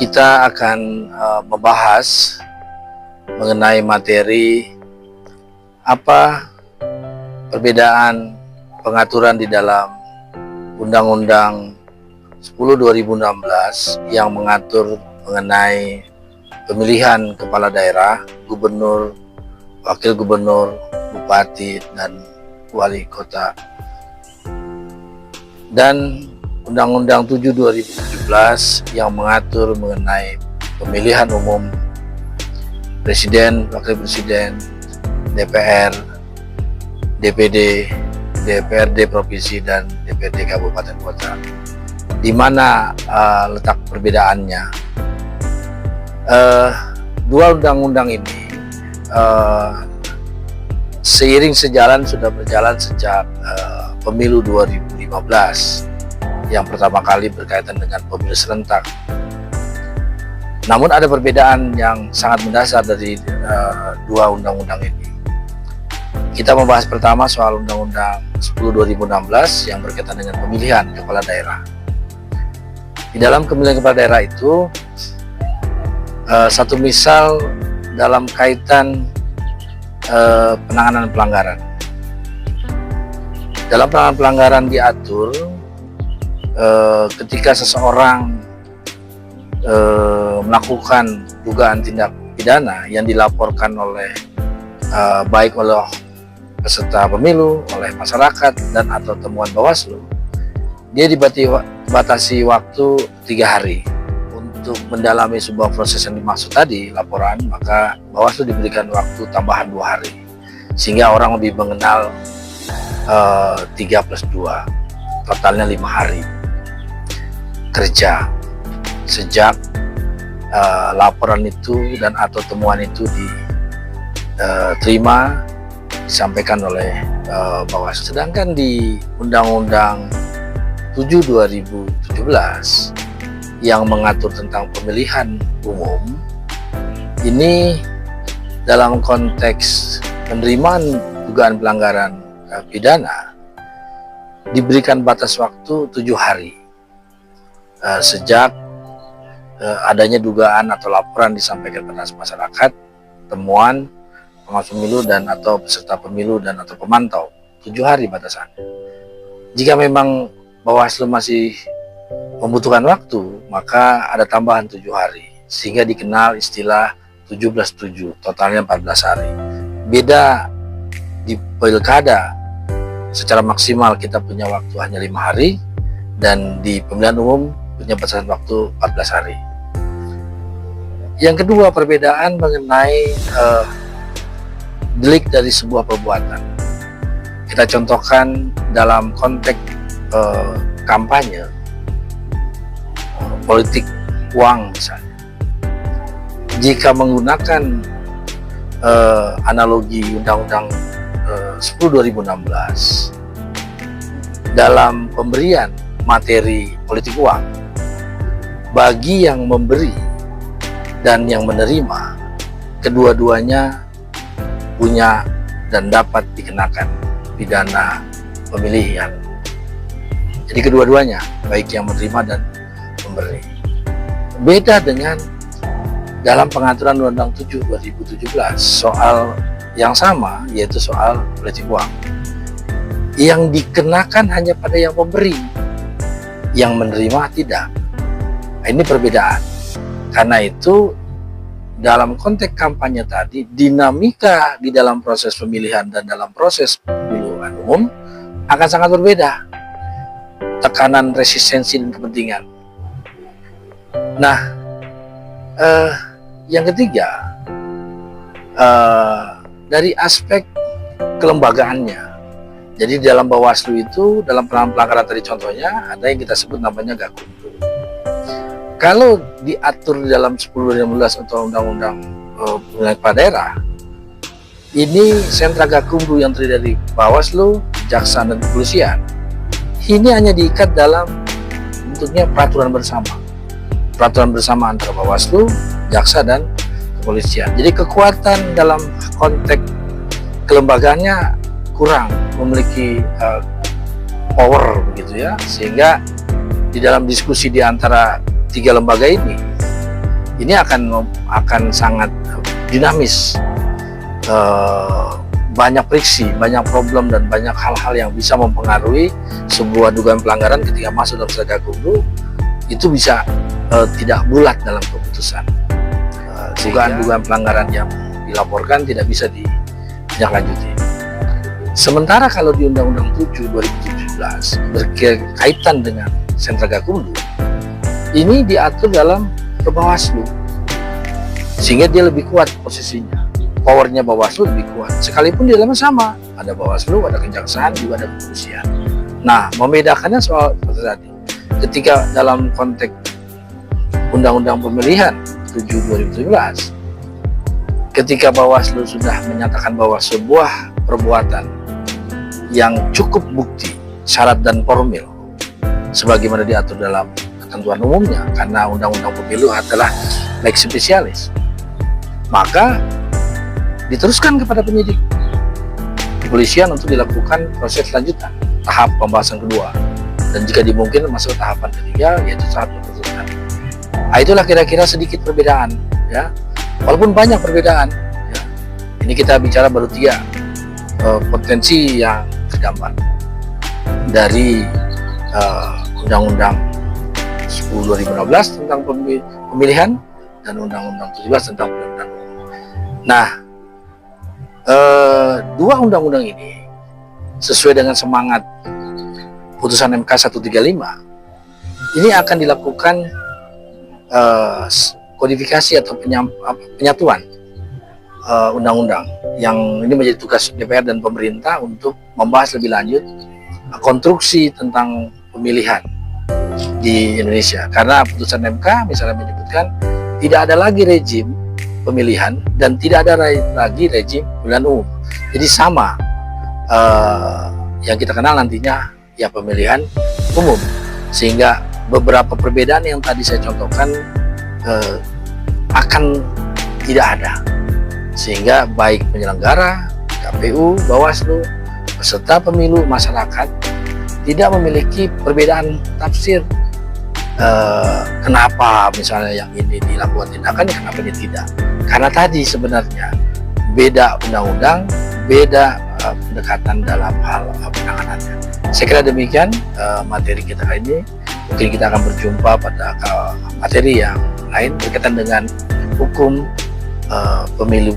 Kita akan membahas mengenai materi apa perbedaan pengaturan di dalam Undang-Undang 10/2016 yang mengatur mengenai pemilihan kepala daerah, gubernur, wakil gubernur, bupati, dan wali kota, dan Undang-Undang 7/2017 yang mengatur mengenai pemilihan umum presiden, wakil presiden, DPR, DPD, DPRD provinsi, dan DPRD kabupaten kota. Di mana letak perbedaannya? Dua undang-undang ini seiring sejalan sudah berjalan sejak pemilu 2015 yang pertama kali berkaitan dengan pemilu serentak. Namun ada perbedaan yang sangat mendasar dari dua undang-undang ini. Kita membahas pertama soal Undang-Undang 10/2016 yang berkaitan dengan pemilihan kepala daerah. Di dalam pemilihan kepala daerah itu satu misal dalam kaitan penanganan pelanggaran. Dalam penanganan pelanggaran diatur ketika seseorang melakukan dugaan tindak pidana yang dilaporkan oleh baik oleh peserta pemilu, oleh masyarakat, dan atau temuan Bawaslu, dia dibatasi waktu 3 hari untuk mendalami sebuah proses yang dimaksud tadi, laporan. Maka Bawaslu diberikan waktu tambahan 2 hari sehingga orang lebih mengenal 3+2, totalnya 5 hari kerja sejak laporan itu dan atau temuan itu diterima, disampaikan oleh Bawaslu. Sedangkan di Undang-Undang 7/2017 yang mengatur tentang pemilihan umum ini, dalam konteks penerimaan dugaan pelanggaran pidana, diberikan batas waktu 7 hari sejak adanya dugaan atau laporan disampaikan kepada masyarakat, temuan, pengawas pemilu dan atau peserta pemilu dan atau pemantau. 7 hari batasannya. Jika memang Bawaslu masih membutuhkan waktu, maka ada tambahan 7 hari sehingga dikenal istilah 7+7, totalnya 14 hari. Beda di pilkada, secara maksimal kita punya waktu hanya 5 hari, dan di pemilihan umum punya batasan waktu 14 hari. Yang kedua, perbedaan mengenai delik dari sebuah perbuatan. Kita contohkan dalam konteks kampanye, politik uang misalnya. Jika menggunakan analogi Undang-Undang 10/2016 dalam pemberian materi politik uang, bagi yang memberi dan yang menerima, kedua-duanya punya dan dapat dikenakan pidana pemilihan. Jadi kedua-duanya, baik yang menerima dan memberi. Beda dengan dalam pengaturan Undang-Undang 7/2017 soal yang sama, yaitu soal politik uang, yang dikenakan hanya pada yang memberi, yang menerima tidak. Ini perbedaan. Karena itu dalam konteks kampanye tadi, dinamika di dalam proses pemilihan dan dalam proses pemilihan umum akan sangat berbeda. Tekanan, resistensi, dan kepentingan. Nah, yang ketiga, dari aspek kelembagaannya. Jadi dalam Bawaslu itu, dalam pelanggaran tadi contohnya, ada yang kita sebut namanya Gakumdu. Kalau diatur di dalam 10/2016 atau Undang-Undang Pemilihan Kepala Daerah, ini sentra Gakumdu yang terdiri dari Bawaslu, Jaksa, dan Kepolisian, ini hanya diikat dalam bentuknya peraturan bersama. Peraturan bersama antara Bawaslu, Jaksa, dan Kepolisian. Jadi kekuatan dalam konteks kelembagaannya kurang memiliki power begitu ya, sehingga di dalam diskusi di antara 3 lembaga ini ini akan sangat dinamis, banyak friksi, banyak problem, dan banyak hal-hal yang bisa mempengaruhi sebuah dugaan pelanggaran ketika masuk dalam Senagakumdu itu bisa tidak bulat dalam keputusan. Dugaan pelanggaran yang dilaporkan tidak bisa ditindaklanjuti. Sementara kalau di Undang-Undang 7 2017 berkaitan dengan Senagakumdu, ini diatur dalam Bawaslu, sehingga dia lebih kuat posisinya. Powernya Bawaslu lebih kuat, sekalipun di dalamnya sama, ada Bawaslu, ada Kejaksaan, juga ada Kepolisian. Nah, membedakannya soal seperti tadi, ketika dalam konteks Undang-Undang Pemilihan 7 2017, ketika Bawaslu sudah menyatakan bahwa sebuah perbuatan yang cukup bukti, syarat dan formil, sebagaimana diatur dalam ketentuan umumnya, karena Undang-Undang Pemilu adalah lex specialis, maka diteruskan kepada penyidik kepolisian untuk dilakukan proses lanjutan, tahap pembahasan kedua, dan jika dimungkinkan masuk ke tahapan ketiga, yaitu tahap penuntutan. Nah, itulah kira-kira sedikit perbedaan, ya, walaupun banyak perbedaan, ya. Ini kita bicara baru 3 potensi yang tergambar dari Undang-Undang 10 2016 tentang pemilihan dan Undang-Undang 17 tentang pemilihan umum. Nah, 2 undang-undang ini sesuai dengan semangat putusan MK 135 ini akan dilakukan kodifikasi atau penyatuan undang-undang, yang ini menjadi tugas DPR dan pemerintah untuk membahas lebih lanjut konstruksi tentang pemilihan di Indonesia, karena putusan MK misalnya menyebutkan tidak ada lagi rejim pemilihan dan tidak ada lagi rejim pemilihan umum, jadi sama yang kita kenal nantinya ya pemilihan umum, sehingga beberapa perbedaan yang tadi saya contohkan akan tidak ada, sehingga baik penyelenggara, KPU, Bawaslu, peserta pemilu, masyarakat tidak memiliki perbedaan tafsir. Kenapa misalnya yang ini dilakukan tindakan, ya kenapa ini tidak? Karena tadi sebenarnya beda undang-undang, beda pendekatan dalam hal penanganannya. Saya kira demikian materi kita kali ini. Mungkin kita akan berjumpa pada materi yang lain berkaitan dengan hukum pemilu.